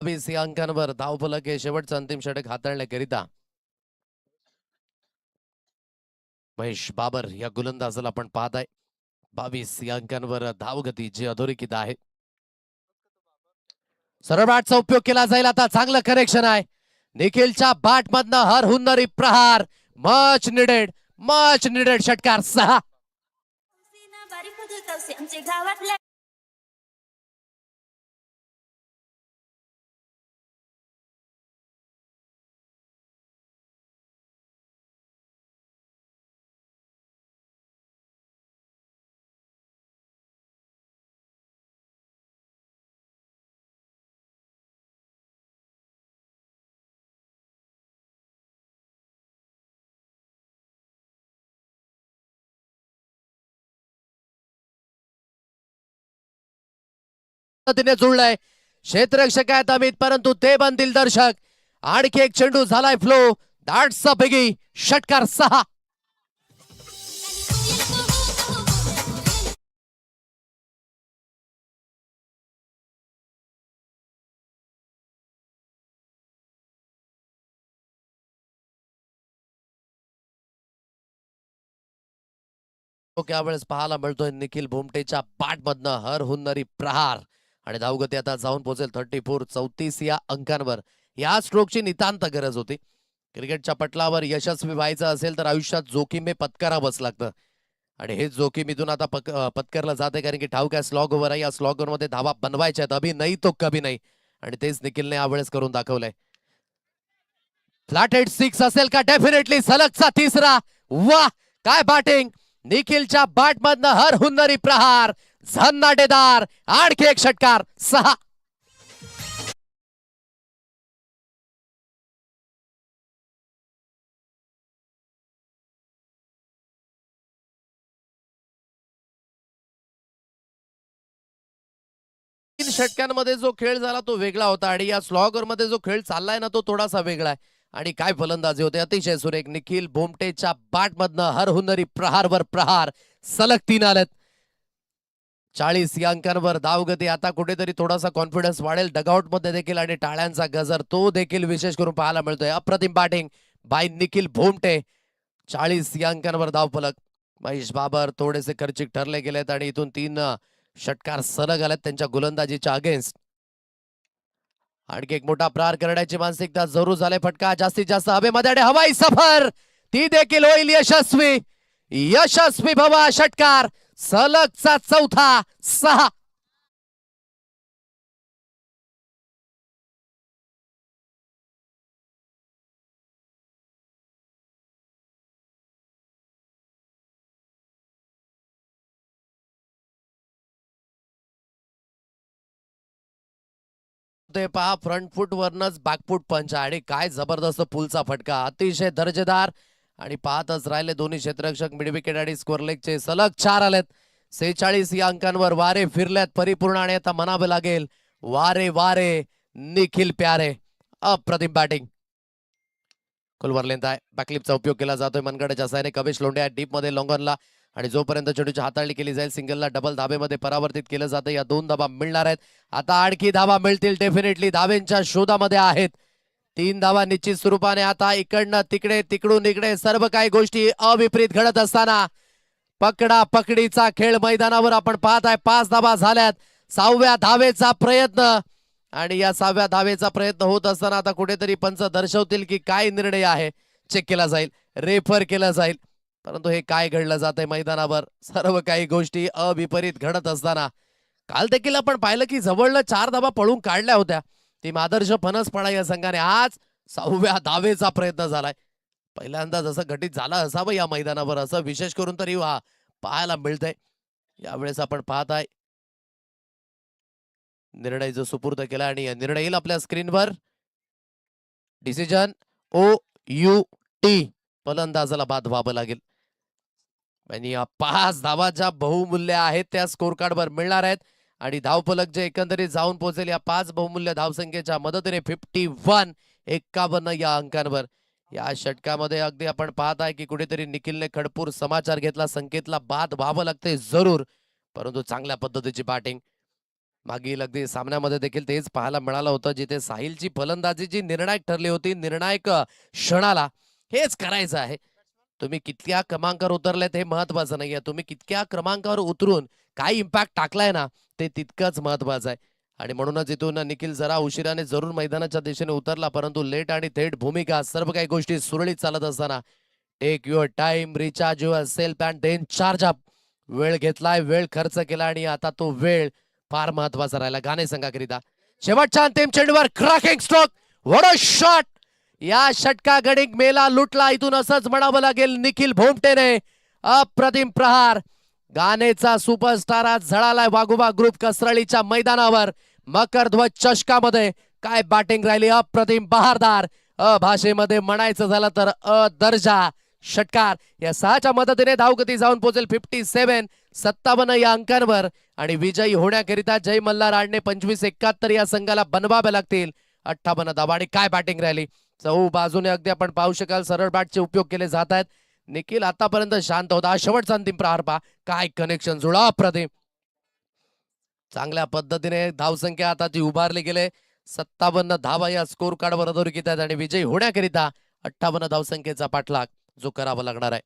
20 या अंकांवर धावफलक हे शेवटचं अंतिम षटक हाताळण्याकरिता महेश बाबर या गोलंदाजाला आपण पाहत आहे. 22 या अंकांवर धावगती जी अधोरेखित आहे. सरळ बॅटचा उपयोग केला जाईल. आता चांगलं कनेक्शन आहे. निखिलच्या बॅट मधनं हर हुन्नरी प्रहार. मच निडेड षटकार 6. तिने जुळलाय. क्षेत्ररक्षक आहेत अमित, परंतु ते पण दिलदर्शक. आणखी एक चेंडू झालाय फ्लो. That's a बिगी. षटकार 6. त्यावेळेस पाहायला मिळतोय निखिल भोमटेच्या बॅटमधनं हर हुन्नरी प्रहार. आणि धावगती आता जाऊन पोहोचेल 34 या अंकांवर. या स्ट्रोकची नितांत गरज होती. क्रिकेटच्या पटलावर यशस्वी व्हायचं असेल तर आयुष्यात जोखीम पत्करावंच लागतं. आणि हे जोखीम इथून आता पत्करलं जाते, कारण की ठाऊक आहे स्लॉग ओव्हर आहे. या स्लॉग ओव्हर मध्ये धावा बनवायच्या आहेत. अभि नाही तो कभी नाही. आणि तेच निखिलने यावेळेस करून दाखवलंय. फ्लॅट हेड 6 असेल का? डेफिनेटली सलगचा तिसरा. वाह, काय बॅटिंग. निखिलच्या बॅटमधनं हर हुन्नरी प्रहार. झन्नाटेदार. आणखी एक षटकार 6. षटकांमध्ये जो खेळ झाला तो वेगळा होता, आणि या स्लॉगर मध्ये जो खेळ चाललाय ना तो थोडासा वेगळा आहे. आणि काय फलंदाजी होते, अतिशय सुरेख. निखिल भोमटेच्या बॅटमधनं हर हुन्नरी प्रहारवर प्रहार. सलग 3 आलेत. 40 या अंकांवर धावगती. आता कुठेतरी थोडासा कॉन्फिडन्स वाढेल डगआउट मध्ये देखील, आणि टाळ्यांचा गजर तो देखील विशेष करून पाहायला मिळतोय. अप्रतिम बॅटिंग बाय निखिल भोमटे. 40 या अंकांवर धावफलक. महेश बाबर थोडेसे खर्चिक ठरले गेलेत, आणि इथून 3 षटकार सलग आलेत त्यांच्या गोलंदाजीच्या अगेन्स्ट. आणखी एक मोठा प्रहार करण्याची मानसिकता जरूर झाले. फटका जास्तीत जास्त हवेमध्ये, आणि हवाई सफर ती देखील होईल यशस्वी भवा. षटकार सलगचा चौथा 6. ते पहा, फ्रंट फूट वरनच बॅकफूट पंच, आणि काय जबरदस्त पुलचा फटका. अतिशय दर्जेदार. आणि पाहतच राहिले दोन्ही क्षेत्ररक्षक. मिड विकेट आणि स्कोअर लेगचे सलग 4 आलेत. 46 या अंकांवर वारे फिरल्यात परिपूर्ण. आणि आता म्हणावे लागेल वारे वारे निखिल प्यारे. अप्रतिम बॅटिंग. कुलवर लेंथ आहे. बॅकलिपचा उपयोग केला जातोय मनगडाच्या साहाय्याने. कवेश लोंढे डीप मध्ये लॉंगॉनला, आणि जोपर्यंत चेंडूची हाताळणी केली जाईल सिंगलला डबल धाबेमध्ये परावर्तित केलं जातं. या 2 धाबा मिळणार आहेत. आता आणखी धाबा मिळतील डेफिनेटली. धावेंच्या शोधामध्ये आहेत. 3 धावा निश्चित स्वरूपाने. आता इकडनं तिकडे तिकडून इकडे सर्व काही गोष्टी अविपरीत घडत असताना पकडा पकडीचा खेळ मैदानावर आपण पाहत आहे. 5 धावा झाल्यात. 6व्या धावेचा प्रयत्न, आणि या 6व्या धावेचा प्रयत्न होत असताना आता कुठेतरी पंच दर्शवतील की काय निर्णय आहे. चेक केला जाईल, रेफर केला जाईल. परंतु हे काय घडलं जातंय मैदानावर, सर्व काही गोष्टी अविपरीत घडत असताना. काल देखील आपण पाहिलं की जवळनं 4 धावा पळून काढल्या होत्या. टीम आदर्श फणसपाडा या संघाने. आज 6व्या धावेचा प्रयत्न झालाय. पहिल्यांदा जसं घटित झालं असावं या मैदानावर, असं विशेष करून तरी पाहायला मिळतंय. यावेळेस आपण पाहत आहे निर्णय जो सुपूर्द केला, आणि निर्णय येईल आपल्या स्क्रीनवर. Decision OUT. फलंदाजाला बाद व्हावं लागेल. आणि 5 धावाच्या बहुमूल्य आहेत त्या स्कोर कार्डवर मिळणार आहेत. आणि धावफलक जे एकंदरीत जाऊन पोहोचेल या 5 बहुमूल्य धावसंख्येच्या मदतीने 51 या अंकांवर. या षटकामध्ये अगदी आपण पाहत आहे की कुठेतरी निखिलने खडपूर समाचार घेतला. संकेतला बाद व्हावं लागते जरूर, परंतु चांगल्या पद्धतीची बॅटिंग. मागील अगदी सामन्यामध्ये देखील तेच पाहायला मिळालं होतं, जिथे साहिलची फलंदाजी जी निर्णायक ठरली होती. निर्णायक क्षणाला हेच करायचं आहे. तुम्ही कितक्या क्रमांकावर उतरलेत हे महत्वाचं नाहीये. तुम्ही कितक्या क्रमांकावर उतरून काय इम्पॅक्ट टाकलाय ना, ते तितकंच महत्वाचं आहे. आणि म्हणूनच इथून निखिल जरा उशिराने जरूर मैदानाच्या दिशेने उतरला, परंतु लेट आणि थेट भूमिका सर्व काही गोष्टी सुरळीत चालत असताना take your time, recharge yourself and then charge up. वेळ घेतलाय, वेळ खर्च केला आणि आता तो वेळ फार महत्वाचा राहिला गाणे संघाकरिता. शेवटच्या अंतिम चेंडूवर cracking stroke. What a shot. या षटका गणिक मेला लुटला. इथून असंच म्हणावं लागेल निखिल भोमटेने. अप्रतिम प्रहार. गानेचा सुपरस्टार आज झळालाय वाघोबा ग्रुप कसरळीच्या मैदानावर. मकर ध्वज चषकामध्ये काय बॅटिंग राहिली. अप्रतिम बहारदार. भाषेमध्ये म्हणायचं झालं तर दर्जा षटकार. या 6च्या मदतीने धावगती जाऊन पोहोचेल 57 या अंकांवर. आणि विजयी होण्याकरिता जय मल्हार आडणे 25-71 या संघाला बनवावे लागतील 58 धावा. आणि काय बॅटिंग राहिली. चौ बाजूने अगदी आपण पाहू शकाल सरळ बॅटचे उपयोग केले जात आहेत. निखिल आतापर्यंत शांत होता. शेवटचा अंतिम प्रहार पहा. काय कनेक्शन जुळा. अप्रतिम. चांगल्या पद्धतीने धावसंख्या आता ती उभारली गेले. 57 धावा या स्कोर कार्डवर अधोरेखित आहेत आणि विजयी होण्याकरिता 58 धावसंख्येचा पाठलाग जो करावा लागणार आहे.